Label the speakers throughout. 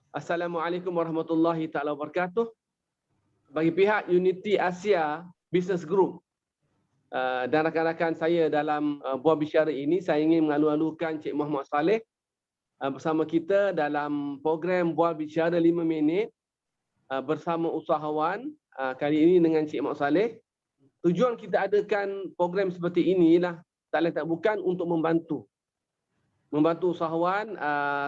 Speaker 1: Assalamualaikum warahmatullahi taala wabarakatuh. Bagi pihak Unity Asia Business Group dan rakan-rakan saya dalam buah bisyara ini, saya ingin mengalu-alukan Cik Muhammad Saleh bersama kita dalam program buah bisyara 5 minit bersama usahawan kali ini dengan Cik Muhammad Saleh. Tujuan kita adakan program seperti inilah tak lain tak bukan untuk membantu usahawan,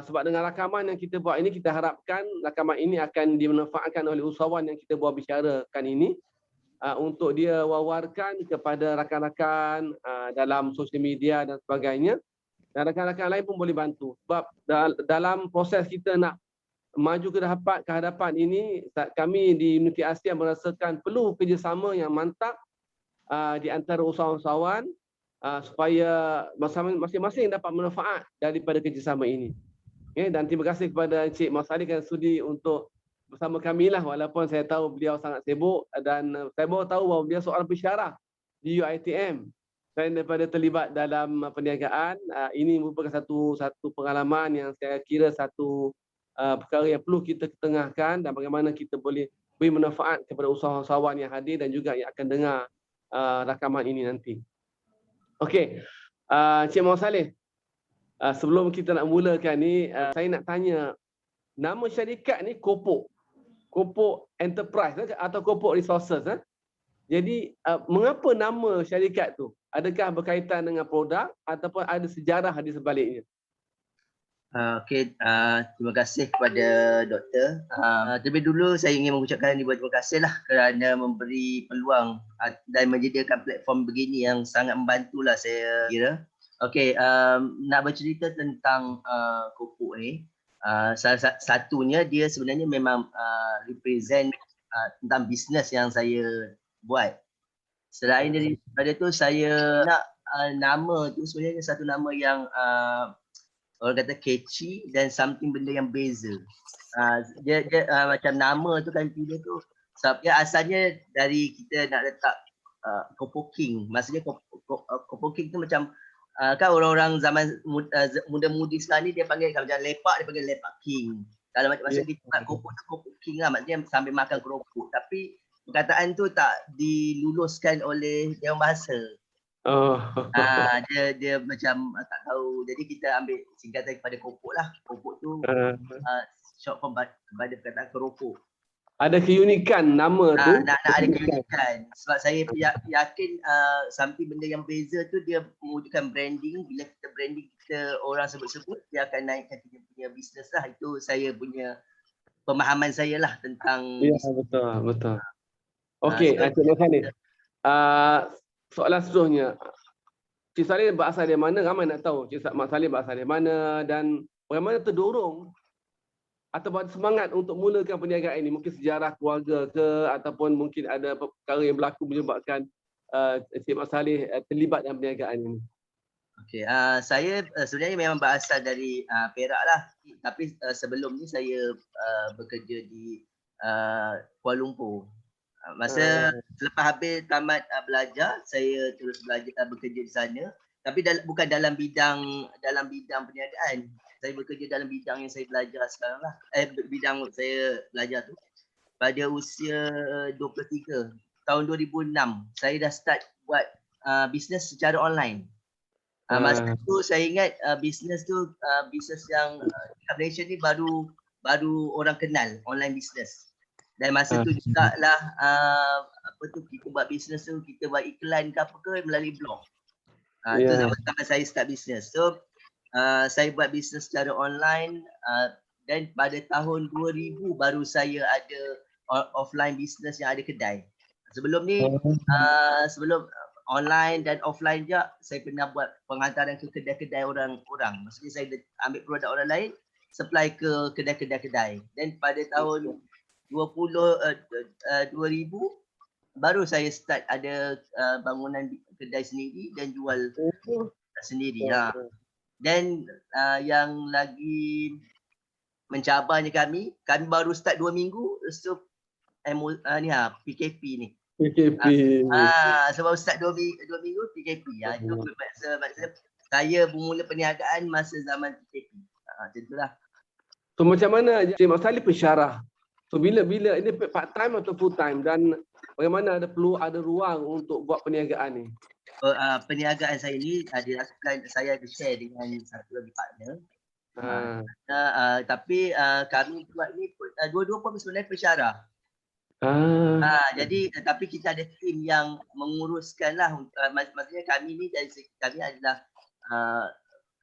Speaker 1: sebab dengan rakaman yang kita buat ini, kita harapkan rakaman ini akan dimanfaatkan oleh usahawan yang kita buat bicarakan ini untuk dia wawarkan kepada rakan-rakan dalam sosial media dan sebagainya, dan rakan-rakan lain pun boleh bantu. Sebab dalam proses kita nak maju ke hadapan ini, kami di Unity Asia merasakan perlu kerjasama yang mantap di antara usahawan-usahawan supaya masing-masing dapat manfaat daripada kerjasama ini. Okay, dan terima kasih kepada Encik Mas Ali kerana sudi untuk bersama kami lah, walaupun saya tahu beliau sangat sibuk dan saya baru tahu bahawa beliau seorang pensyarah di UiTM. Selain daripada terlibat dalam perniagaan, ini merupakan satu pengalaman yang saya kira satu perkara yang perlu kita ketengahkan, dan bagaimana kita boleh beri manfaat kepada usahawan yang hadir dan juga yang akan dengar rakaman ini nanti. Okey, Cik Muhammad Saleh, sebelum kita nak mulakan ni, saya nak tanya, nama syarikat ni Kopok Enterprise atau Kopok Resources. Jadi, mengapa nama syarikat tu? Adakah berkaitan dengan produk ataupun ada sejarah di sebaliknya?
Speaker 2: Okey, terima kasih kepada doktor. Terlebih dulu saya ingin mengucapkan terima kasihlah kerana memberi peluang dan menyediakan platform begini yang sangat membantulah saya kira. Okey, nak bercerita tentang Kopok ni. Salah satunya dia sebenarnya memang represent tentang bisnes yang saya buat. Selain daripada tu, saya nak nama tu sebenarnya satu nama yang orang kata catchy dan something benda yang beza. Dia macam nama tu kan dia tu ya asalnya dari kita nak letak Kopoking. Maksudnya Kopoking tu macam kan orang-orang zaman muda-mudi sekarang ni dia panggil macam lepak, dia panggil lepak king. Kalau macam masa kita buat Kopok tu Kopoking lah, maksudnya sambil makan keropok. Tapi perkataan tu tak diluluskan oleh Dewan Bahasa. Dia macam tak tahu. Jadi kita ambil singkatan kepada Kopok lah. Kopok tu short form pada perkataan keropok.
Speaker 1: Ada keunikan nama tu?
Speaker 2: Nak ada keunikan. Sebab saya yakin something benda yang beza tu dia mewujudkan branding. Bila kita branding kita orang sebut-sebut, dia akan naikkan kita punya bisnes lah. Itu saya punya pemahaman saya lah tentang
Speaker 1: ya, betul. Okey, Cik Mak Saleh. Soalan seterusnya, Cik Saleh berasal dari mana? Ramai nak tahu Cik Mak Saleh berasal dari mana dan bagaimana terdorong atau semangat untuk mulakan perniagaan ini. Mungkin sejarah keluarga ke, ataupun mungkin ada perkara yang berlaku menyebabkan Cik Mak Saleh terlibat dalam perniagaan ini.
Speaker 2: Okey, saya sebenarnya memang berasal dari Perak lah. Tapi sebelum ni saya bekerja di Kuala Lumpur. Masa selepas habis tamat belajar, saya terus bekerja di sana. Tapi bukan dalam bidang perniagaan. Saya bekerja dalam bidang yang saya belajar sekarang lah. Bidang saya belajar tu. Pada usia 23, tahun 2006, saya dah start buat bisnes secara online. Masa tu saya ingat bisnes tu bisnes yang kat Malaysia ni baru orang kenal online bisnes. Dan masa tu juga lah kita buat bisnes tu, kita buat iklan ke apa ke melalui blog. Itu zaman saya start bisnes. So saya buat bisnes secara online dan pada tahun 2000 baru saya ada offline bisnes yang ada kedai. Sebelum ni sebelum online dan offline je, saya pernah buat penghantaran ke kedai-kedai orang-orang. Maksudnya saya ambil produk orang lain, supply ke kedai-kedai. Dan pada tahun 2000 baru saya start ada bangunan kedai sendiri dan jual sendiri. Dan yang lagi mencabarnya kami baru start 2 minggu, so PKP ni. Sebab start 2 minggu PKP. Itu maksud saya bermula perniagaan masa zaman PKP. Macam itulah.
Speaker 1: So macam mana Cik Mat Salleh pensyarah? So bila ini part time atau full time, dan bagaimana ada ruang untuk buat perniagaan ni?
Speaker 2: Perniagaan saya ni diraskan saya ada share dengan satu lagi partner. Tapi kami buat ni pun dua-dua pun sebenarnya pensyarah. Jadi tapi kita ada tim yang menguruskan lah. Maksudnya kami ni kami adalah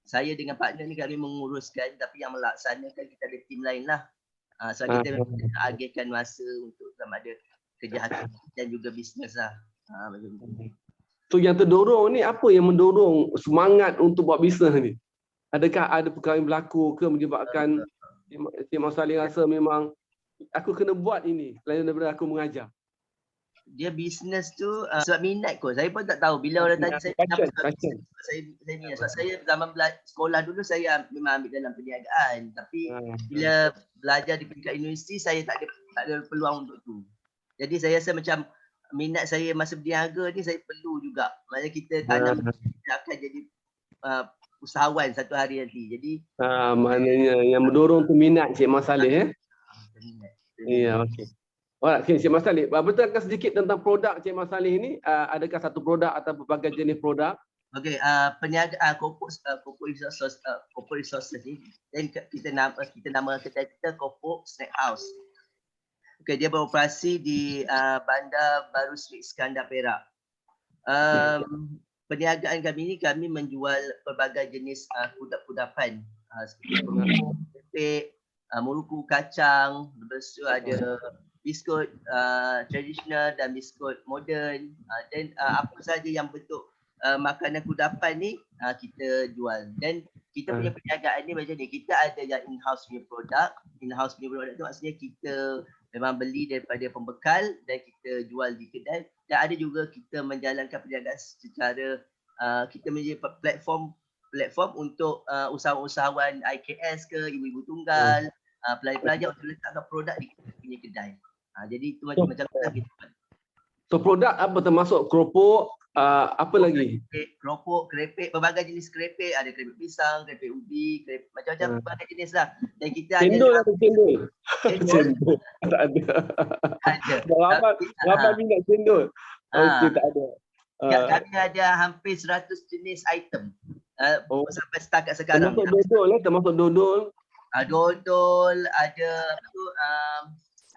Speaker 2: saya dengan partner ni kami menguruskan, tapi yang melaksanakan kita ada tim lain lah. So kita agihkan masa untuk sama ada kerja hati dan juga bisnes lah.
Speaker 1: So yang terdorong ni, apa yang mendorong semangat untuk buat bisnes ni? Adakah ada perkara yang berlaku ke menyebabkan Cik Mat Salleh rasa memang aku kena buat ini selain daripada aku mengajar?
Speaker 2: Dia bisnes tu sebab minat kot. Saya pun tak tahu bila orang tanya saya kenapa saya minat. Sebab saya zaman sekolah dulu saya memang ambil dalam perniagaan, tapi bila belajar di peringkat universiti saya tak ada peluang untuk tu. Jadi saya rasa macam minat saya masa berniaga ni saya perlu juga. Maksudnya kita tanam kita akan jadi usahawan satu hari nanti. Jadi
Speaker 1: maknanya yang mendorong tu minat Cik Mat Salleh. Ya, okey. Alright, Cik Mat Salleh, betulkan sedikit tentang produk Cik Mat Salleh ni. Adakah satu produk atau berbagai jenis produk?
Speaker 2: Okey, perniagaan Corporate Resources ni, dan kita nama kedai kita Corporate Snack House. Okey, dia beroperasi di Bandar Baru Smith Iskandar, Perak. Perniagaan kami ni, kami menjual pelbagai jenis kudapan seperti keripik, muruku kacang, lepas tu ada biskut tradisional dan biskut moden, dan apa saja yang bentuk makanan kudapan ni kita jual. Dan kita punya perniagaan ni macam ni, kita ada yang in-house punya produk. In-house punya produk tu maksudnya kita memang beli daripada pembekal dan kita jual di kedai. Dan ada juga kita menjalankan perniagaan secara kita menjadi platform untuk usahawan IKS ke, ibu-ibu tunggal, pelajar-pelajar untuk letakkan produk di kita punya kedai. Jadi itu macam-macam kita buat.
Speaker 1: So produk apa termasuk keropok, apa lagi?
Speaker 2: Keropok, keripik, pelbagai jenis keripik, ada keripik pisang, keripik ubi, keripik, macam-macam pelbagai jenis lah. Dan kita
Speaker 1: cendol atau cendol?
Speaker 2: Cendol.
Speaker 1: Tak ada.
Speaker 2: Ada.
Speaker 1: Berapa minat cendol? Okey, tak ada.
Speaker 2: Kami ada hampir 100 jenis item sampai setakat sekarang.
Speaker 1: Termasuk dodol.
Speaker 2: Dodol, ada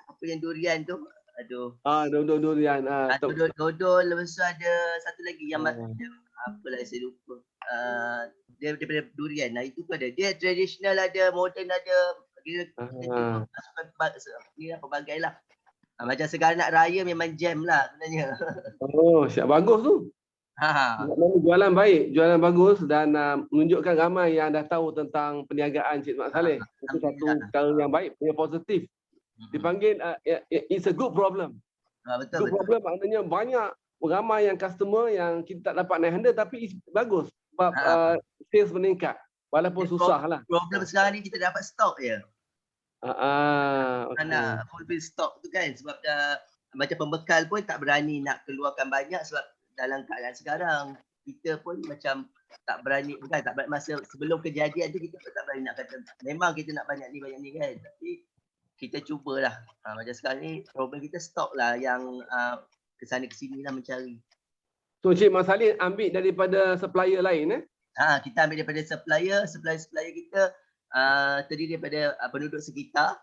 Speaker 2: apa yang durian tu? Aduh.
Speaker 1: Dodol durian.
Speaker 2: Dodol, lepas tu ada satu lagi yang apalah saya lupa. Dia daripada durian. Itu pun ada. Dia tradisional ada, modern ada. Dia pelbagai lah. Macam sekarang nak raya memang jam lah sebenarnya.
Speaker 1: Siap, bagus tu. Jualan baik, jualan bagus, dan menunjukkan ramai yang dah tahu tentang perniagaan Cik Mat Salleh. Itu satu perkara yang baik, punya positif. Dipanggil it's a good problem.
Speaker 2: Betul.
Speaker 1: Good problem maknanya banyak ramai yang customer yang kita tak dapat naik handle, tapi bagus sebab sales meningkat walaupun susah lah.
Speaker 2: Problem sekarang ni kita dapat stok je.
Speaker 1: Okay.
Speaker 2: Nak fulfill stok tu kan, sebab dah macam pembekal pun tak berani nak keluarkan banyak sebab dalam keadaan sekarang kita pun macam tak berani, bukan tak berani, masa sebelum kejadian tu kita pun tak berani nak kata memang kita nak banyak ni kan, tapi kita cubalah. Macam sekarang ni problem kita stok lah yang kesana kesini lah mencari.
Speaker 1: So Cik Mat Salleh ambil daripada supplier lain
Speaker 2: kita ambil daripada supplier kita terdiri daripada penduduk sekitar.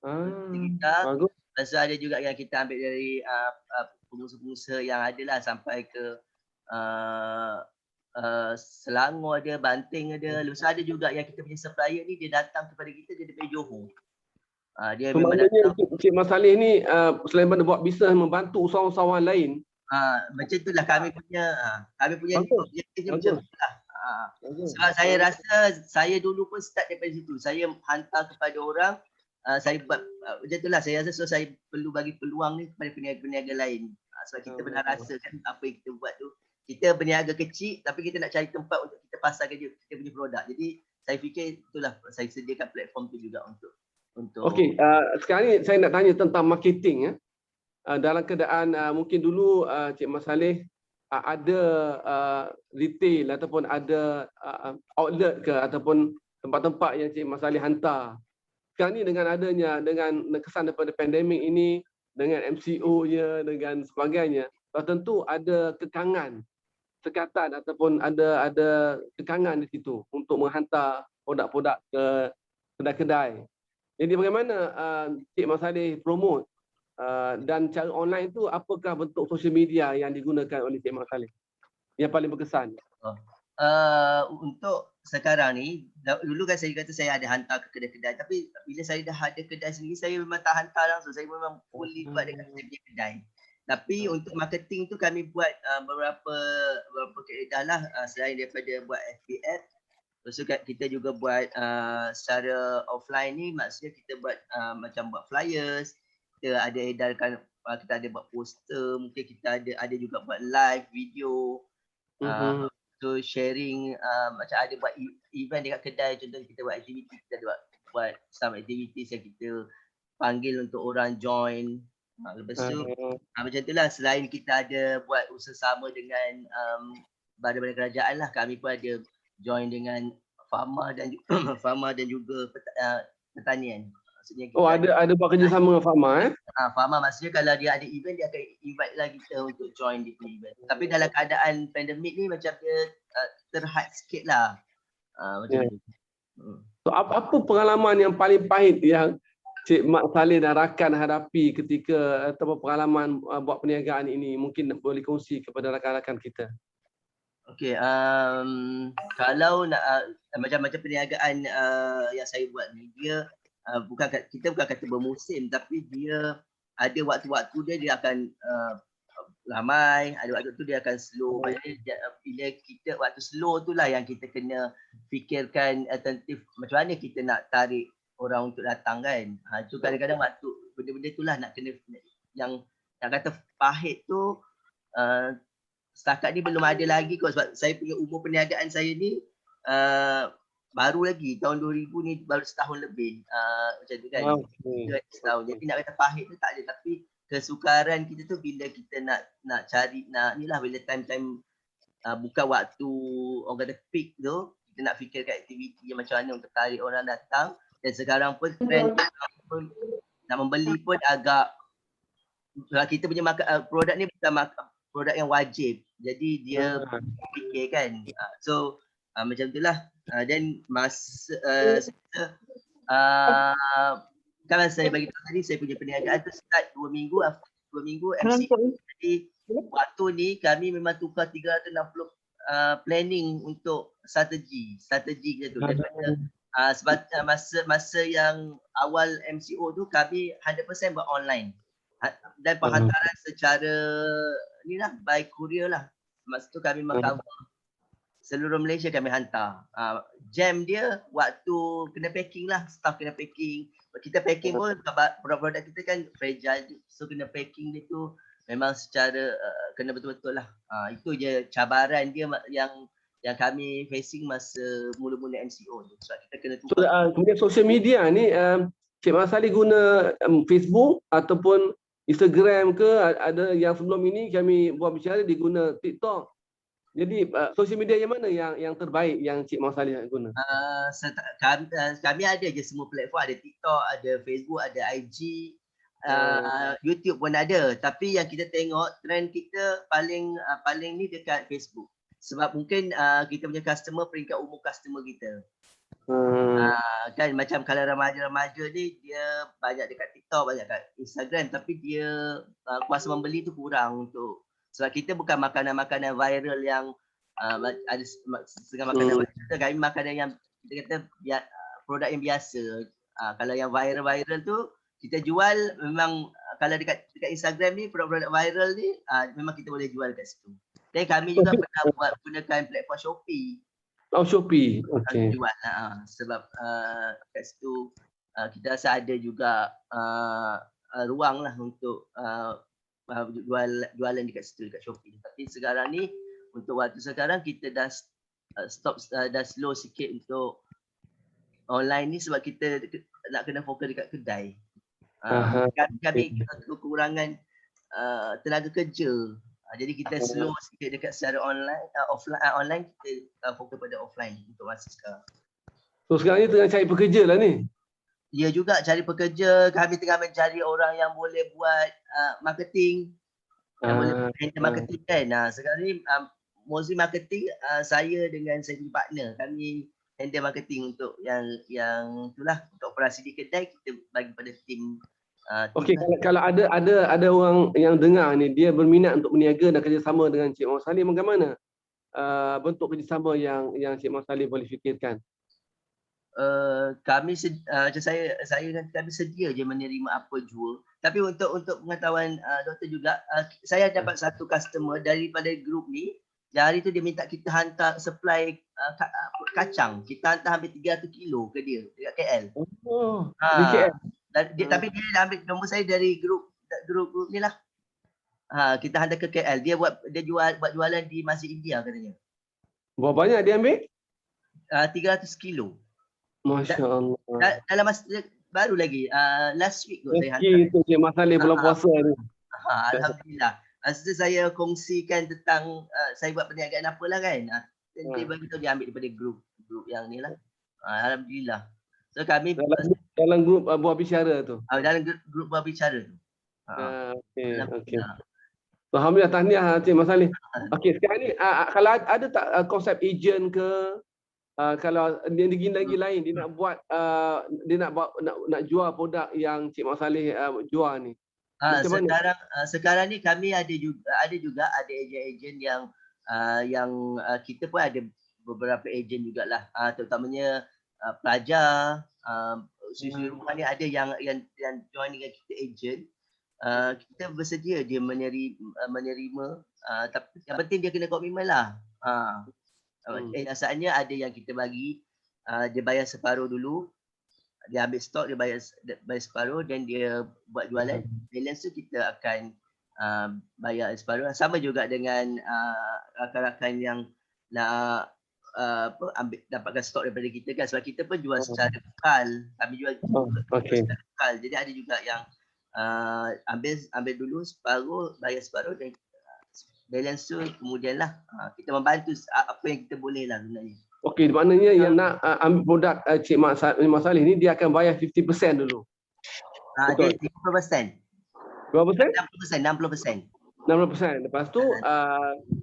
Speaker 1: Bagus.
Speaker 2: Lepas tu ada juga yang kita ambil dari pengusaha-pengusaha yang ada lah sampai ke Selangor ada, Banting ada. Lepas tu ada juga yang kita punya supplier ni dia datang kepada kita, dia daripada Johor. Dia memang
Speaker 1: maknanya Cik Mat Salleh ni selain daripada buat bisnes membantu usahawan-usahawan lain.
Speaker 2: Macam itulah kami punya objektifnya macam itulah. Sebab saya rasa saya dulu pun start daripada situ. Saya hantar kepada orang, saya buat macam itulah. Saya rasa saya perlu bagi peluang ni kepada peniaga-peniaga lain. Sebab kita pernah rasakan apa yang kita buat tu. Kita berniaga kecil tapi kita nak cari tempat untuk kita pasarkan kita punya produk. Jadi saya fikir itulah saya sediakan platform tu juga untuk
Speaker 1: Okey, sekarang ni saya nak tanya tentang marketing. Dalam keadaan mungkin dulu Cik Mat Salleh ada retail ataupun ada outlet ke ataupun tempat-tempat yang Cik Mat Salleh hantar. sekarang ni dengan adanya, dengan kesan daripada pandemik ini, dengan MCO-nya, dengan sebagainya, tentu ada kekangan sekatan ataupun ada kekangan di situ untuk menghantar produk-produk ke kedai-kedai. Jadi bagaimana Cik Mat Salleh promote dan cara online tu, apakah bentuk social media yang digunakan oleh Cik Mat Salleh yang paling berkesan?
Speaker 2: Untuk sekarang ni, dulu kan saya kata saya ada hantar ke kedai-kedai, tapi bila saya dah ada kedai sendiri, saya memang tak hantar langsung. Saya memang fully buat dekat saya punya kedai. Tapi untuk marketing tu kami buat beberapa kaedah lah, selain daripada buat FB ad. Lepas tu kita juga buat secara offline ni, maksudnya kita buat macam buat flyers, kita ada edarkan, kita ada buat poster, mungkin kita ada juga buat live video. So sharing, macam ada buat event dekat kedai, contohnya kita buat aktiviti, kita ada buat some activities yang kita panggil untuk orang join. Lepas tu macam itulah, selain kita ada buat usaha sama dengan badan-badan kerajaan lah, kami pun ada join dengan farma dan juga pertanian. Maksudnya kita
Speaker 1: ada buat kerjasama dengan farma
Speaker 2: farma, maksudnya kalau dia ada event, dia akan invite lah kita untuk join di event. Tapi dalam keadaan pandemik ni macam dia terhad sikit lah. Macam tu.
Speaker 1: So, apa pengalaman yang paling pahit yang Cik Mat Salleh dan rakan hadapi ketika atau pengalaman buat perniagaan ini? Mungkin boleh kongsi kepada rakan-rakan kita.
Speaker 2: Okey, kalau nak macam-macam perniagaan yang saya buat ni, dia kita bukan kata bermusim, tapi dia ada waktu-waktu dia akan ramai, ada waktu tu dia akan slow. Bila kita waktu slow tu lah yang kita kena fikirkan alternatif macam mana kita nak tarik orang untuk datang kan. Itu kadang-kadang waktu benda-benda tu lah nak kena, yang kata pahit tu setakat ni belum ada lagi kot, sebab saya punya umur perniagaan saya ni baru lagi, tahun 2000 ni baru setahun lebih, macam tu kan. Setahun. Jadi nak kata pahit tu tak ada, tapi kesukaran kita tu bila kita nak cari, ni lah bila time-time bukan waktu orang kata peak tu, kita nak fikirkan aktiviti yang macam mana untuk tarik orang datang. Dan sekarang pun trend nak membeli pun agak, kita punya produk ni bukan produk yang wajib, jadi dia fikir kan. So macam itulah. Dan masa kan saya bagi tahu tadi, saya punya perniagaan tu start 2 minggu, after 2 minggu MC. Jadi waktu ni kami memang tukar 360 planning untuk strategi kita tu. Daripada sebab masa yang awal MCO tu kami 100% buat online. Dan penghantaran secara ni lah, by courier lah. Masa tu kami cover seluruh Malaysia, kami hantar. Jam dia waktu kena packing lah, staff kena packing. Kita packing pun produk-produk kita kan fragile, so kena packing dia tu memang secara kena betul-betul lah. Itu je cabaran dia yang kami facing masa mula-mula MCO tu. Sebab kita kena tukar.
Speaker 1: Kemudian social media ni, Cik Mat Salleh guna Facebook ataupun Instagram ke? Ada yang sebelum ini kami buat bicara diguna TikTok. Jadi social media yang mana yang terbaik yang Cik Mat Salleh guna?
Speaker 2: Kami ada je semua platform, ada TikTok, ada Facebook, ada IG, YouTube pun ada. Tapi yang kita tengok trend kita paling ni dekat Facebook. Sebab mungkin kita punya customer, peringkat umur customer kita. Kan macam kalau remaja-remaja ni dia banyak dekat TikTok, banyak dekat Instagram, tapi dia kuasa membeli tu kurang untuk, sebab kita bukan makanan-makanan viral yang ada setengah makanan viral, kami makanan yang kita kata produk yang biasa. Kalau yang viral tu kita jual memang, kalau dekat Instagram ni produk-produk viral ni memang kita boleh jual kat situ. Dan kami juga pernah gunakan platform Shopee.
Speaker 1: Shopee. Okey.
Speaker 2: Jual sebab kat situ kita rasa ada juga ruang lah untuk jualan dekat situ, dekat Shopee. Tapi sekarang ni, untuk waktu sekarang kita dah dah slow sikit untuk online ni, sebab kita nak kena fokus dekat kedai. Kami kekurangan tenaga kerja. Jadi kita slow sikit dekat secara online, online kita fokus pada offline untuk masa sekarang.
Speaker 1: So sekarang ni tengah cari pekerja lah ni?
Speaker 2: dia juga cari pekerja, kami tengah mencari orang yang boleh buat marketing, yang boleh handle marketing kan. Sekarang ni mostly marketing saya dengan saya punya partner, kami handle marketing untuk yang itulah, untuk operasi di kedai kita bagi pada tim.
Speaker 1: Okey, kalau ada orang yang dengar ni dia berminat untuk berniaga dan kerjasama dengan Cik Muhammad Saleh, bagaimana bentuk kerjasama yang Cik Muhammad Saleh boleh fikirkan?
Speaker 2: Kami macam saya dengan kami sedia je menerima apa jua. Tapi untuk pengetahuan doktor juga, saya dapat satu customer daripada grup ni. Hari tu dia minta kita hantar supply kacang. Kita hantar hampir 300 kilo ke dia dekat KL.
Speaker 1: Oh, di KL.
Speaker 2: Tapi dia ambil nombor saya dari grup ni lah. Kita hantar ke KL. Dia buat jualan di Masjid India katanya.
Speaker 1: Berapa banyak dia ambil?
Speaker 2: 300 kilo.
Speaker 1: Masya Allah.
Speaker 2: Dalam masa baru lagi, last week kot saya hantar.
Speaker 1: Itu Cik Muhammad Saleh bulan puasa ni.
Speaker 2: Alhamdulillah. Masa saya kongsikan tentang saya buat perniagaan apalah kan. Dia beritahu dia ambil daripada grup yang ni lah. Alhamdulillah. So kami
Speaker 1: dalam grup buah bicara tu.
Speaker 2: Dalam grup buah bicara tu.
Speaker 1: Okey. Alhamdulillah, tahniah Cik Muhammad Saleh. Okey, sekarang ni kalau ada tak konsep ejen ke, kalau dia lagi lain dia nak buat dia nak jual produk yang Cik Muhammad Saleh jual ni.
Speaker 2: Sekarang ni kami ada juga ejen-ejen yang kita pun ada beberapa ejen jugalah, terutamanya pelajar, sisi rumah ni ada yang join dengan kita ejen. Kita bersedia dia menerima, tapi yang penting dia kena komitmen lah. Asalnya ada yang kita bagi, dia bayar separuh dulu, dia ambil stok, dia bayar separuh dan dia buat jualan. Balance tu kita akan bayar separuh. Sama juga dengan rakan-rakan yang nak dapatkan stok daripada kita kan, sebab kita pun jual secara bekal. Kami jual secara bekal. Jadi ada juga yang ambil dulu separuh, bayar separuh, dan balance tu kemudian lah kita membantu apa yang kita boleh lah sebenarnya.
Speaker 1: Okey, maknanya yang nak ambil produk Cik Muhammad Saleh ni dia akan bayar 50% dulu.
Speaker 2: Dia 50%.
Speaker 1: Berapa persen?
Speaker 2: 60%.
Speaker 1: 60%. Lepas tu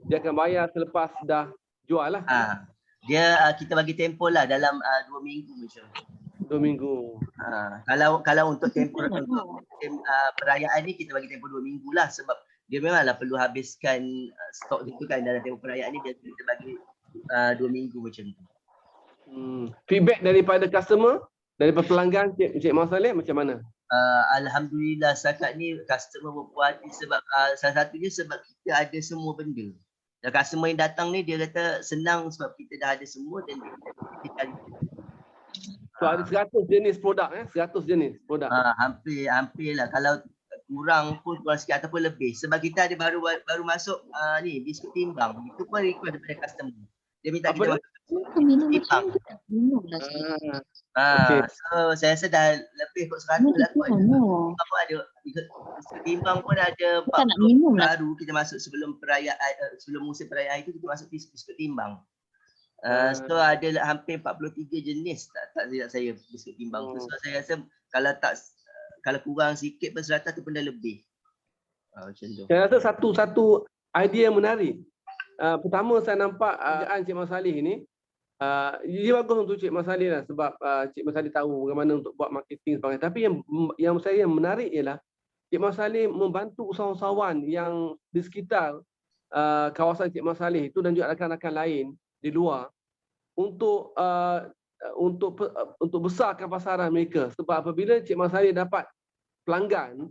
Speaker 1: dia akan bayar selepas dah jual lah.
Speaker 2: Kita bagi tempoh lah dalam 2 minggu macam tu.
Speaker 1: 2 minggu.
Speaker 2: Kalau untuk tempoh perayaan ni kita bagi tempoh 2 minggu lah, sebab dia memanglah perlu habiskan stok itu kan dalam tempoh perayaan ni. Biasa kita bagi 2 minggu macam tu.
Speaker 1: Feedback daripada customer, daripada pelanggan Cik Muhammad Saleh macam mana?
Speaker 2: Alhamdulillah setakat ni customer berpuas hati, sebab salah satunya sebab kita ada semua benda. Dan customer yang datang ni dia kata senang sebab kita dah ada semua dan kita cari.
Speaker 1: So ada 100 jenis produk 100 jenis produk.
Speaker 2: Hampir lah, kalau kurang sikit ataupun lebih, sebab kita ada baru masuk ni biskut timbang. Itu pun request daripada customer. Dia minta kita masuk timbang. So saya rasa dah lebih kot 100 lah kot. Apa ada biskut timbang pun ada 40 baru kita masuk sebelum perayaan, sebelum musim perayaan itu kita masuk biskut timbang. So ada hampir 43 jenis tak silap saya biskut timbang tu. So saya rasa kalau kurang sikit pun 100 tu pun dah lebih. Macam tu.
Speaker 1: Saya rasa satu idea yang menarik. Pertama saya nampak Cik Muhammad Saleh ni dia bagus untuk Cik Muhammad Saleh lah, sebab Cik Muhammad Saleh tahu bagaimana untuk buat marketing sebagainya. Tapi yang saya menarik ialah Cik Muhammad Saleh membantu usahawan yang di sekitar kawasan Cik Muhammad Saleh itu dan juga rakan-rakan lain di luar untuk besarkan pasaran mereka. Sebab apabila Cik Muhammad Saleh dapat pelanggan,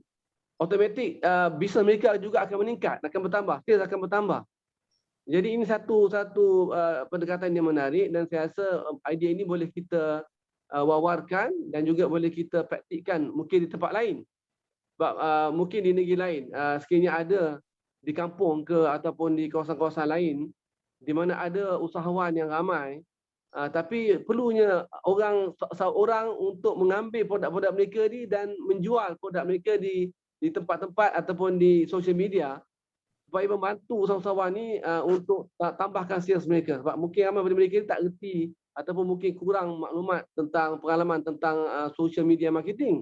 Speaker 1: automatik bisnes mereka juga akan meningkat, akan bertambah, sales akan bertambah. Jadi ini satu pendekatan yang menarik dan saya rasa idea ini boleh kita wawarkan dan juga boleh kita praktikkan mungkin di tempat lain. Sebab mungkin di negeri lain sekiranya ada di kampung ke ataupun di kawasan-kawasan lain di mana ada usahawan yang ramai, tapi perlunya orang untuk mengambil produk-produk mereka ni dan menjual produk mereka di tempat-tempat ataupun di social media, supaya membantu usahawan ni untuk tambahkan sales mereka. Sebab mungkin ramai daripada mereka tak reti ataupun mungkin kurang maklumat tentang pengalaman tentang social media marketing.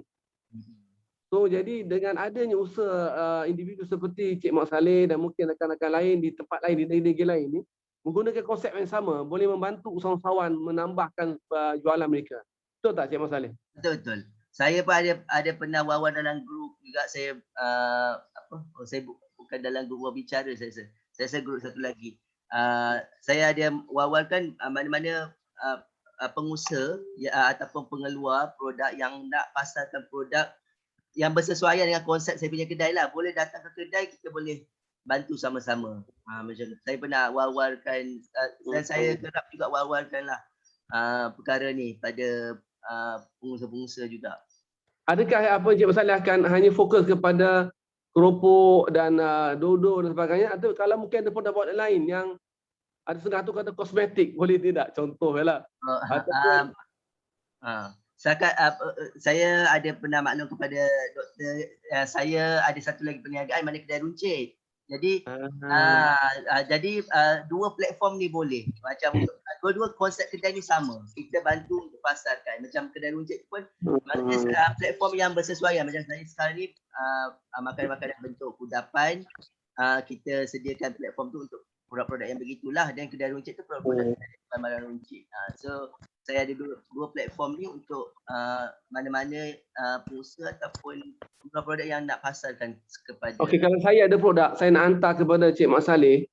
Speaker 1: So jadi dengan adanya usaha individu seperti Cik Mak Saleh dan mungkin rakan-rakan lain di tempat lain, di negeri lain ini, menggunakan konsep yang sama, boleh membantu usahawan menambahkan jualan mereka. Betul tak Cik Mak Saleh?
Speaker 2: Betul. Saya pun ada pernah wawan dalam grup juga. Saya saya bukan dalam grup bicara, saya grup satu lagi. Saya ada wawarkan mana-mana pengusaha ataupun pengeluar produk yang nak pasarkan produk yang bersesuaian dengan konsep saya punya kedai lah. Boleh datang ke kedai, kita boleh bantu sama-sama. Macam tu. Saya pernah wawarkan dan saya kerap juga wawarkan lah perkara ni pada pengusaha-pengusaha juga.
Speaker 1: Adakah apa Cik Mak Saleh akan hanya fokus kepada keropok dan dodo dan sebagainya, atau kalau mungkin ada produk-produk lain yang ada setengah tu kata kosmetik, boleh tidak? Contoh lah. Ataupun
Speaker 2: saya ada pernah maklum kepada doktor, saya ada satu lagi perniagaan mana kedai runcit. Jadi dua platform ni boleh. Macam dua konsep kedai ni sama. Kita bantu untuk pasarkan. Macam kedai runcit pun maknanya platform yang bersesuaian. Macam saya sekarang ni makanan-makanan bentuk kudapan, kita sediakan platform tu untuk produk-produk yang begitulah, dan kedai runcit tu produk-produk barang runcit. So saya ada dua platform ni untuk mana-mana pengusaha ataupun produk-produk yang nak pasarkan kepada.
Speaker 1: Okey, kalau saya ada produk, saya nak hantar kepada Cik Mak Saleh.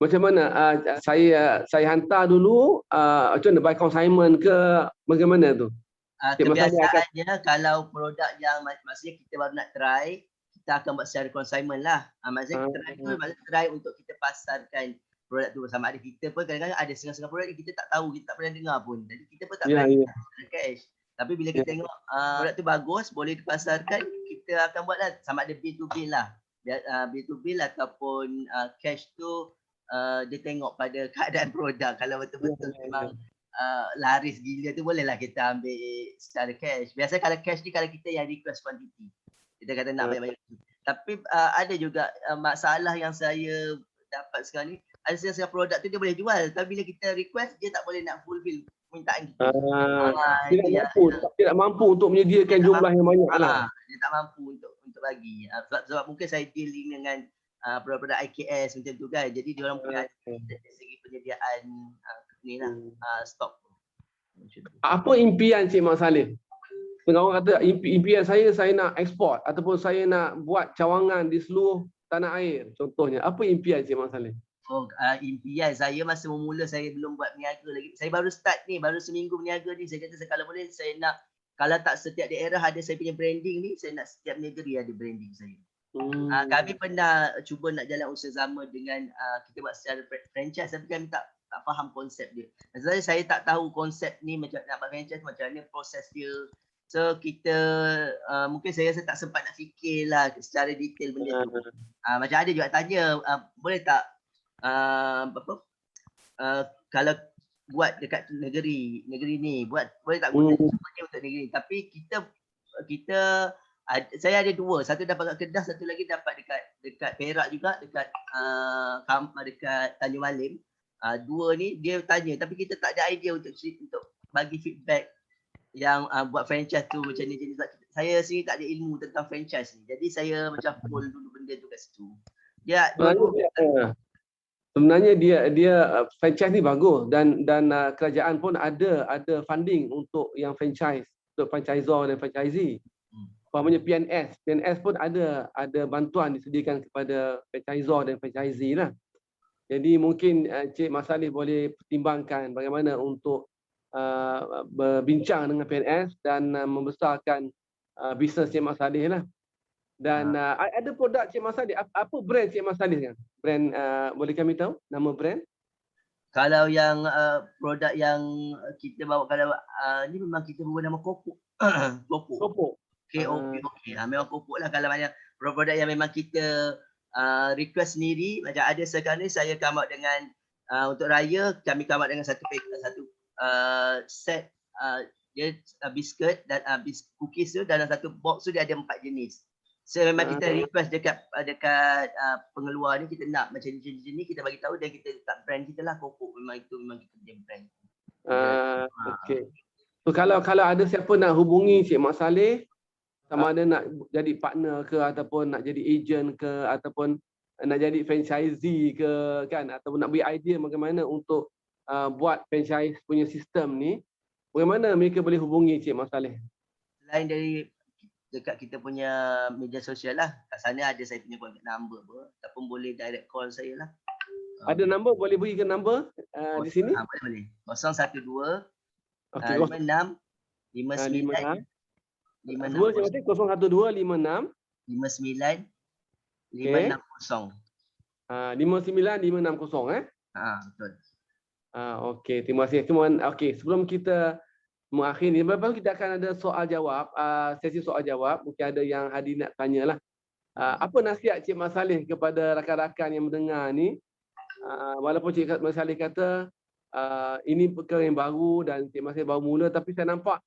Speaker 1: Macam mana? Saya hantar dulu, macam mana, by consignment ke bagaimana tu?
Speaker 2: Kebiasaannya kalau produk yang maksudnya kita baru nak try, kita akan buat secara consignment lah. Maksudnya kita try untuk kita pasarkan produk tu. Sama ada kita pun kadang-kadang ada setengah-setengah produk yang kita tak tahu, kita tak pernah dengar pun. Jadi kita pun tak berani cash. Tapi bila kita tengok produk tu bagus, boleh dipasarkan, kita akan buat lah. Sama ada B2B lah. B2B ataupun cash tu dia tengok pada keadaan produk. Kalau betul-betul memang laris gila tu, bolehlah kita ambil secara cash. Biasanya kalau cash ni kalau kita yang request quantity, kita kata nak banyak-banyak. Tapi ada juga masalah yang saya dapat sekarang ni, ada setengah produk tu dia boleh jual, tapi bila kita request dia tak boleh nak fulfill permintaan kita.
Speaker 1: Tidak mampu untuk menyediakan jumlah yang banyak lah.
Speaker 2: Dia tak mampu untuk bagi. Sebab mungkin saya dealing dengan produk-produk IKS macam tu kan. Jadi dia orang punya dari segi penyediaan ni lah, stok.
Speaker 1: Apa impian Cik Mak Saleh? Setengah orang kata impian saya nak ekspor ataupun saya nak buat cawangan di seluruh tanah air contohnya. Apa impian Cik Mak Saleh?
Speaker 2: Impian saya masa memula, saya belum buat berniaga lagi. Saya baru start ni, baru seminggu berniaga ni. Saya kata kalau boleh saya nak, kalau tak setiap daerah ada saya punya branding ni, saya nak setiap negeri ada branding saya. Kami pernah cuba nak jalan usaha sama dengan kita buat secara franchise, tapi kami tak faham konsep dia. Maksudnya saya tak tahu konsep ni macam nak buat franchise macam mana proses dia. So kita mungkin saya rasa tak sempat nak fikirlah secara detail benda tu. Macam ada juga tanya, boleh tak kalau buat dekat negeri ni, boleh tak guna semuanya untuk negeri. Tapi kita saya ada dua, satu dapat kat Kedah, satu lagi dapat dekat Perak juga, dekat Tanjung Malim. Dua ni dia tanya, tapi kita tak ada idea untuk bagi feedback yang buat franchise tu macam ni. Jadi saya sendiri tak ada ilmu tentang franchise ni. Jadi saya macam hold dulu benda tu kat situ.
Speaker 1: Sebenarnya dia franchise ni bagus, dan kerajaan pun ada funding untuk yang franchise, untuk franchisor dan franchisee. Umpamanya PNS pun ada bantuan disediakan kepada franchisor dan franchisee lah. Jadi mungkin Cik Mak Saleh boleh pertimbangkan bagaimana untuk berbincang dengan PNS dan membesarkan bisnes Cik Mak Saleh lah. Dan ada produk Cik Mak Saleh, apa brand Cik Mak Saleh kan? Brand boleh kami tahu nama brand?
Speaker 2: Kalau yang produk yang kita bawa, kalau ni memang kita bawa nama Kopok.
Speaker 1: Kopok.
Speaker 2: KOPOK. Memang Kopok lah. Kalau banyak produk yang memang kita request sendiri, macam ada sekarang ni saya come out dengan untuk raya, kami come out dengan satu set dia biskut dan cookies tu, dalam satu box tu dia ada 4 jenis. So memang kita request dekat pengeluar ni, kita nak macam jenis ni, kita bagi tahu dan kita letak brand kita lah, Kopok. Memang itu memang kita punya brand.
Speaker 1: Okey. So kalau ada siapa nak hubungi Cik Mat Saleh, sama ada nak jadi partner ke, ataupun nak jadi agent ke, ataupun nak jadi franchisee ke kan, ataupun nak beri idea bagaimana untuk buat franchise punya sistem ni, bagaimana mereka boleh hubungi Cik Mat Saleh?
Speaker 2: Selain dari dekat kita punya media sosial lah, kat sana ada saya punya contact number apa, ataupun boleh direct call saya lah.
Speaker 1: Ada number, boleh berikan number di sini?
Speaker 2: Boleh. 012
Speaker 1: Okey,
Speaker 2: 56 59
Speaker 1: Dua je mesti 012 56
Speaker 2: 59
Speaker 1: Okey.
Speaker 2: 560.
Speaker 1: 59560
Speaker 2: Betul.
Speaker 1: Okey, terima kasih. Okey, sebelum kita mengakhiri, lepas kita akan ada soal jawab, sesi soal jawab. Mungkin ada yang hadir nak tanyalah. Apa nasihat Cik Mat Saleh kepada rakan-rakan yang mendengar ni? Walaupun Cik Mat Saleh kata ini perkara yang baru dan Cik Mat Saleh baru mula, tapi saya nampak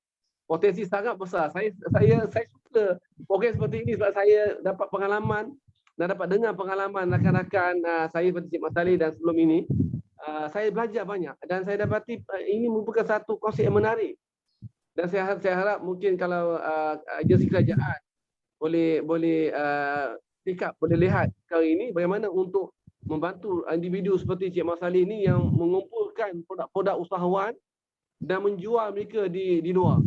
Speaker 1: potensi sangat besar. Saya suka program seperti ini sebab saya dapat pengalaman dan dapat dengar pengalaman rakan-rakan saya seperti Cik Mat Saleh dan sebelum ini. Saya belajar banyak dan saya dapati ini merupakan satu konsep yang menarik. Dan saya harap mungkin kalau agensi kerajaan boleh boleh lihat kali ini bagaimana untuk membantu individu seperti Cik Mat Saleh ini yang mengumpulkan produk-produk usahawan dan menjual mereka di luar.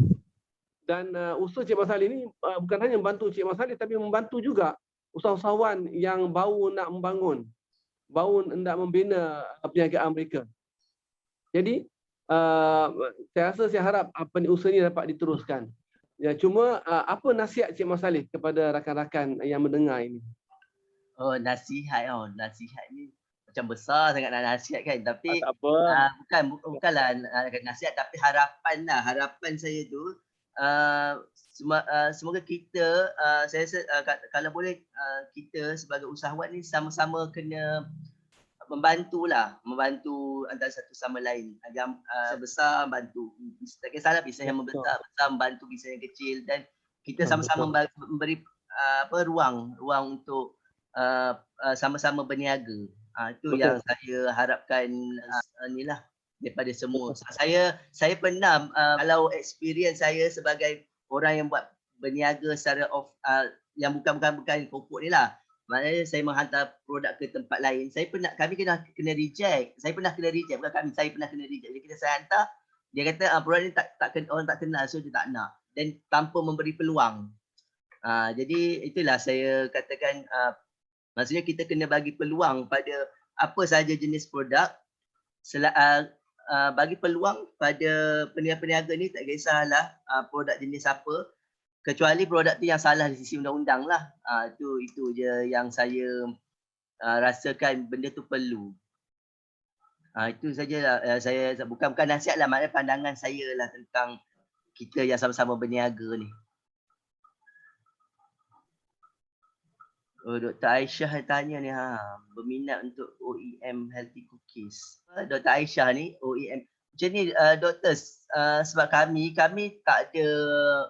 Speaker 1: Dan usaha Cik Mat Saleh ini bukan hanya membantu Cik Mat Saleh, tapi membantu juga usahawan yang baru nak membangun, baru nak membina perniagaan mereka. Jadi saya harap usaha ini dapat diteruskan. Ya, cuma apa nasihat Cik Mat Saleh kepada rakan-rakan yang mendengar ini?
Speaker 2: Nasihat ni macam besar sangat nak nasihat kan, tapi
Speaker 1: tak apa.
Speaker 2: Bukanlah nasihat, tapi harapan saya tu semoga kita saya rasa kalau boleh kita sebagai usahawan ni sama-sama kena membantu antara satu sama lain. Yang besar bantu, tak kisahlah bisnes yang membesar membantu bisnes yang kecil, dan kita sama-sama memberi ruang untuk sama-sama berniaga. Itu yang saya harapkan inilah daripada semua. Saya pernah kalau experience saya sebagai orang yang buat berniaga secara yang bukan pokok ni lah. Maknanya saya menghantar produk ke tempat lain. Kami kena reject. Saya pernah kena reject. Jadi saya hantar, dia kata produk ni orang tak kenal, so dia tak nak. Dan tanpa memberi peluang. Jadi itulah saya katakan, maksudnya kita kena bagi peluang pada apa sahaja jenis produk. Bagi peluang pada peniaga-peniaga ni, tak kisahlah produk jenis apa, kecuali produk tu yang salah di sisi undang-undang lah. Itu je yang saya rasakan benda tu perlu. Itu sajalah. Saya bukan nasihat lah, maknanya pandangan saya lah tentang kita yang sama-sama berniaga ni. Dr. Aisyah tanya ni, berminat untuk OEM healthy cookies. Dr. Aisyah ni OEM. Macam ni doktor, sebab kami tak ada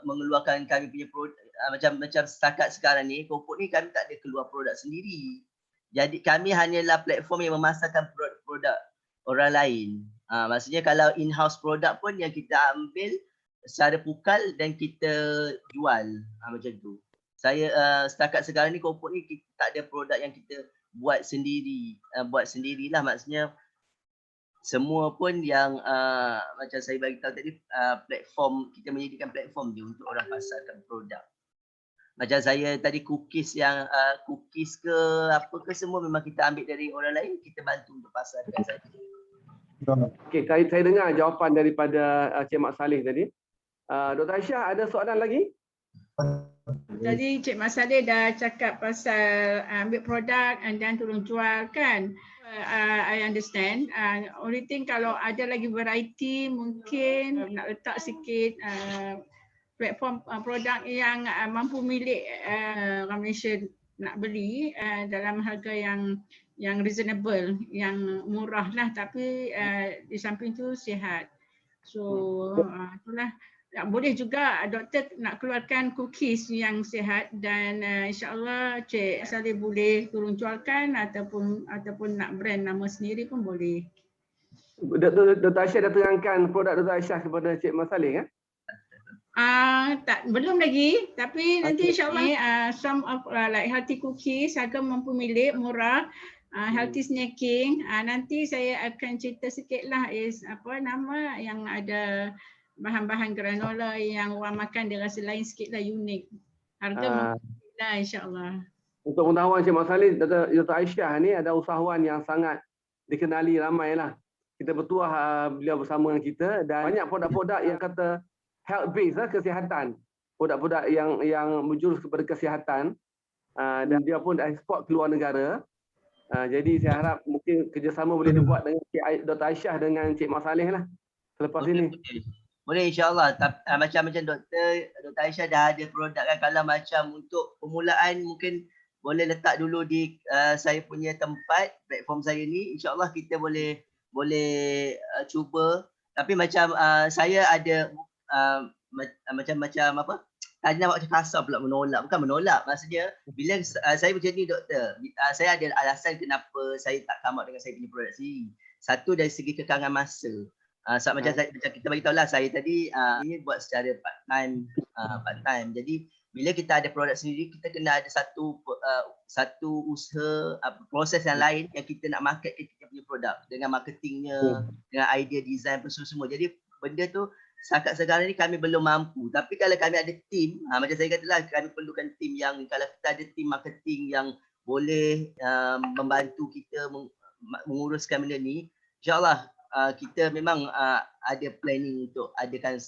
Speaker 2: mengeluarkan kami punya produk, macam setakat sekarang ni, Kopok ni kami tak ada keluar produk sendiri. Jadi kami hanyalah platform yang memasarkan produk orang lain. Maksudnya kalau in-house produk pun yang kita ambil secara pukal dan kita jual, macam tu. Saya setakat sekarang ni Kopok ni kita tak ada produk yang kita buat sendirilah, maksudnya semua pun yang macam saya bagi tahu tadi, platform, kita menyediakan platform je untuk orang pasarkan produk. Macam saya tadi cookies ke apa ke, semua memang kita ambil dari orang lain, kita bantu untuk pasarkan saja.
Speaker 1: Okey, saya dengar jawapan daripada Cik Mat Saleh tadi. Dr. Aisyah, ada soalan lagi?
Speaker 3: Tadi Cik Mat Saleh dah cakap pasal ambil produk and then turun jual kan. I understand. Only thing kalau ada lagi variety, mungkin nak letak sikit platform produk yang mampu milik orang Malaysia nak beli dalam harga yang reasonable, yang murah lah, tapi di samping tu sihat. So itulah. Boleh juga doktor nak keluarkan cookies yang sihat, dan insya-Allah Cik Saleh boleh turun jualkan ataupun nak brand nama sendiri pun boleh.
Speaker 1: Dr. Aisyah dah terangkan produk Dr. Aisyah kepada Cik Mat Salleh kan?
Speaker 3: Belum lagi, tapi nanti insyaAllah some of like healthy cookies, harga mampu milik, murah, healthy snacking. Nanti saya akan cerita sikit lah apa nama yang ada bahan-bahan granola yang orang makan dia rasa lain sikit lah, unik. Harga mampu milik lah insyaAllah. Untuk
Speaker 1: pengetahuan Cik Mat Salleh, Dr. Aisyah ni ada usahawan yang sangat dikenali ramai lah. Kita bertuah beliau bersama dengan kita dan banyak produk-produk yang kata health base kesihatan, produk-produk yang menjurus kepada kesihatan dan dia pun dah ekspor keluar negara. Jadi saya harap mungkin kerjasama boleh dibuat dengan Dr. Aisyah dengan Cik Mat Salleh lah selepas ini.
Speaker 2: Boleh insyaAllah. Macam Dr. Aisyah dah ada produk kan, kalau macam untuk permulaan mungkin boleh letak dulu di saya punya tempat, platform saya ni, insyaAllah kita boleh cuba. Tapi macam saya ada macam apa? Tadi nak macam kasar pula menolak. Bukan menolak. Maksudnya bila saya macam ni doktor, saya ada alasan kenapa saya tak come out dengan saya punya produk sendiri. Satu dari segi kekangan masa. Macam kita bagi tahu lah, saya tadi ini buat secara part time. Jadi bila kita ada produk sendiri, kita kena ada satu usaha proses yang lain yang kita nak market kita punya produk dengan marketingnya, dengan idea design semua. Jadi benda tu setakat sekarang ni kami belum mampu. Tapi kalau kami ada tim, macam saya katalah, kami perlukan tim yang, kalau kita ada tim marketing yang boleh membantu kita menguruskan benda ni, insyaAllah kita memang ada planning untuk adakan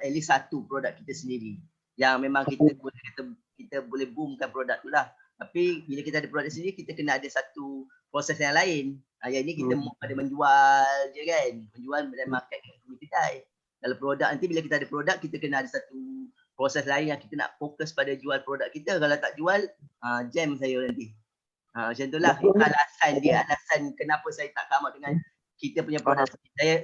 Speaker 2: at least satu produk kita sendiri yang memang kita boleh boomkan produk tu lah. Tapi bila kita ada produk sendiri, kita kena ada satu proses yang lain. Yang ni kita ada menjual je kan, menjual dan market kat kedai. Kalau produk nanti bila kita ada produk, kita kena ada satu proses lain yang kita nak fokus pada jual produk kita. Kalau tak jual, jam saya nanti. Macam tu lah. Alasan kenapa saya tak come out dengan kita punya produk.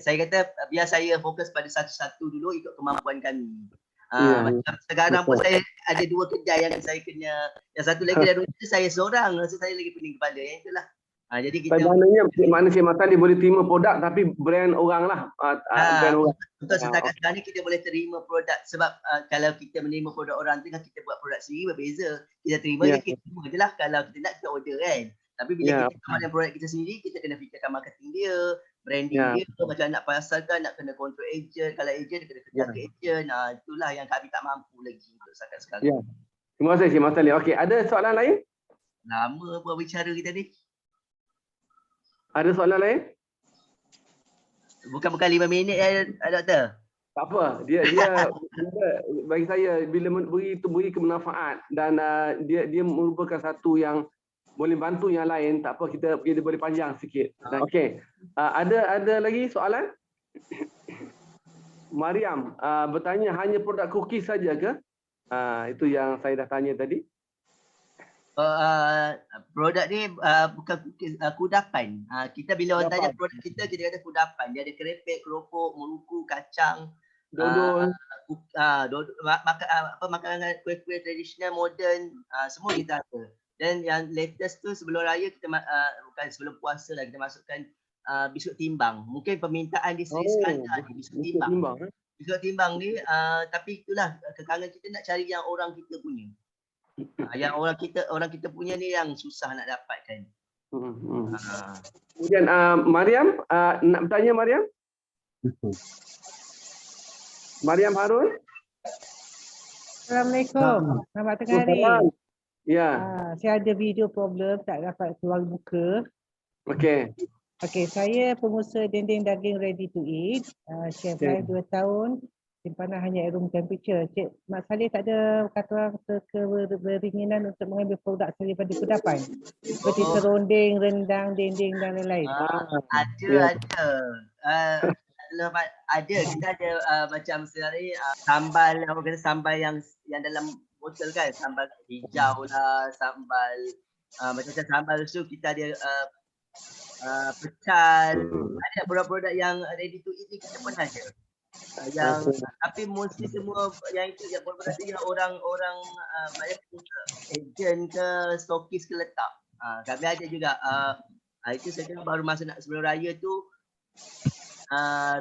Speaker 2: Saya kata biar saya fokus pada satu-satu dulu ikut kemampuan kami. Macam sekarang pun saya ada 2 kedai yang saya kena, yang satu lagi dari rumah saya seorang, rasa saya lagi pening kepala. Itulah. Jadi kita
Speaker 1: maknanya Cik Mat Salleh boleh terima produk tapi brand orang lah. Brand orang.
Speaker 2: Betul, setakat sekarang ni kita boleh terima produk sebab kalau kita menerima produk orang tu, kita buat produk sendiri berbeza. Kita terima kita terima je lah, kalau kita nak kita order kan. Tapi bila kita keluar dengan produk kita sendiri, kita kena fikirkan marketing dia, branding dia, macam nak pasarkan, nak kena control agent, kalau agent dia kena kerja ke agent. Itulah yang kami tak mampu lagi untuk setakat sekarang.
Speaker 1: Terima kasih Cik Mat Salleh. Okey, ada soalan lain?
Speaker 2: Lama buat bicara kita ni.
Speaker 1: Ada soalan lain?
Speaker 2: Bukan 5 minit ya doktor.
Speaker 1: Tak apa. Dia bagi saya bila beri kemanfaat dan dia merupakan satu yang boleh bantu yang lain, tak apa, kita boleh panjang sikit. Okey. Ada lagi soalan? Mariam bertanya, hanya produk cookies saja ke? Itu yang saya dah tanya tadi.
Speaker 2: Produk ni bukan kudapan. Kita bila orang tanya produk kita kata kudapan. Dia ada kerepek, keropok, muruku, kacang,
Speaker 1: dodol,
Speaker 2: makanan kuih-kuih tradisional, moden, semua kita ada. Dan yang latest tu sebelum raya kita bukan sebelum puasa lah, kita masukkan biskut timbang. Mungkin permintaan di Sri Iskandar ni biskut timbang. Biskut timbang ni tapi itulah kekangan kita nak cari yang orang kita punya. Yang orang kita punya ni yang susah nak dapatkan.
Speaker 1: Kemudian Mariam, nak bertanya Mariam? Mariam Harun.
Speaker 4: Assalamualaikum. Selamat tengah hari.
Speaker 1: Ya.
Speaker 4: Saya ada video problem tak dapat keluar muka.
Speaker 1: Okey.
Speaker 4: Okey, saya pengusaha dendeng daging ready to eat. Chef life 2 tahun. Simpanan hanya room temperature. Cik Mat Salleh tak ada kata keberinginan untuk mengambil produk daripada kudapan? Seperti serunding, rendang, dendeng dan lain-lain.
Speaker 2: Ada. Ada. Kita ada macam sebenarnya sambal, apa kata, sambal yang dalam botol kan. Sambal hijau lah, sambal macam-macam sambal tu kita ada pecal. Ada produk-produk yang ready to eat ni kita pun ada. Yang tapi mostly semua yang itu yang produk yang orang agent ke stokis ke letak. Kami ada juga itu saya kira baru masa nak sebelum raya tu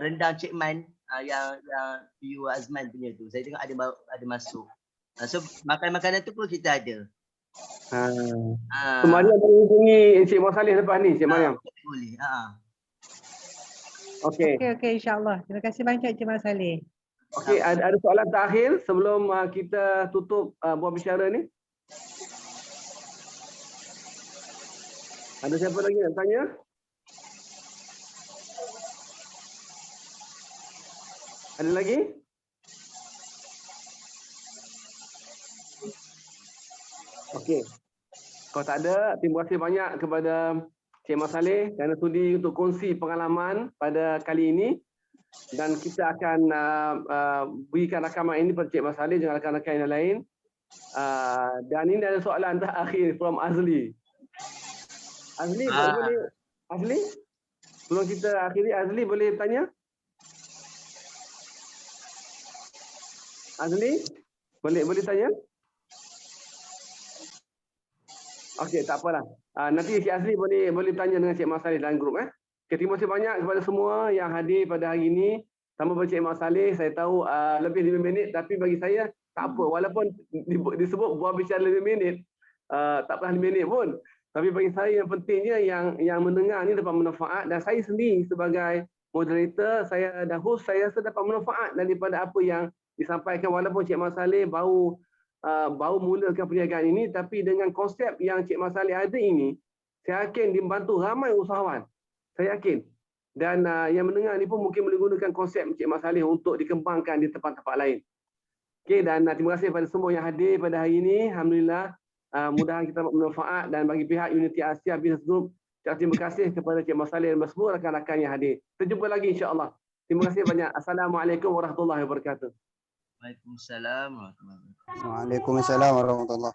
Speaker 2: rendang Cik Man yang PU Azman punya tu. Saya tengok ada masuk. So makanan tu pun kita ada.
Speaker 1: Mariam boleh hubungi Encik Muhammad Saleh lepas ni, Cik Mariam.
Speaker 2: Boleh.
Speaker 1: Okey.
Speaker 4: Okey, insya-Allah. Terima kasih banyak Encik Mat Saleh.
Speaker 1: Okey, ada soalan terakhir sebelum kita tutup buah bicara ni? Ada siapa lagi nak tanya? Ada lagi? Okey. Kalau tak ada, terima kasih banyak kepada Cik Mat Saleh kerana sudi untuk kongsi pengalaman pada kali ini. Dan kita akan berikan rakaman ini kepada Cik Mat Saleh dengan rakan-rakan yang lain. Dan ini ada soalan terakhir from Azli. Azli, boleh? Azli? Sebelum kita akhiri, Azli boleh tanya? Azli? Boleh tanya? Okey, tak apalah. Nanti Cik Azli boleh tanya dengan Cik Mat Saleh dalam grup. Okay, terima kasih banyak kepada semua yang hadir pada hari ini. Sama dengan Cik Mat Saleh, saya tahu lebih 5 minit, tapi bagi saya tak apa. Walaupun disebut buah bicara 5 minit, tak pernah 5 minit pun. Tapi bagi saya yang pentingnya yang mendengar ni dapat manfaat, dan saya sendiri sebagai moderator, saya dan host, saya rasa dapat manfaat daripada apa yang disampaikan. Walaupun Cik Mat Saleh baru mulakan perniagaan ini, tapi dengan konsep yang Cik Mat Saleh ada ini, saya yakin dibantu ramai usahawan. Saya yakin. Dan yang mendengar ni pun mungkin boleh gunakan konsep Cik Mat Saleh untuk dikembangkan di tempat-tempat lain. Okey, dan terima kasih kepada semua yang hadir pada hari ini. Alhamdulillah, mudah-mudahan kita dapat bermanfaat, dan bagi pihak Unity Asia Business Group, terima kasih kepada Cik Mat Saleh dan semua rakan-rakan yang hadir. Kita jumpa lagi insya-Allah. Terima kasih banyak. Assalamualaikum warahmatullahi wabarakatuh.
Speaker 2: Waalaikumsalam warahmatullahi wabarakatuh.
Speaker 5: Waalaikumsalam warahmatullahi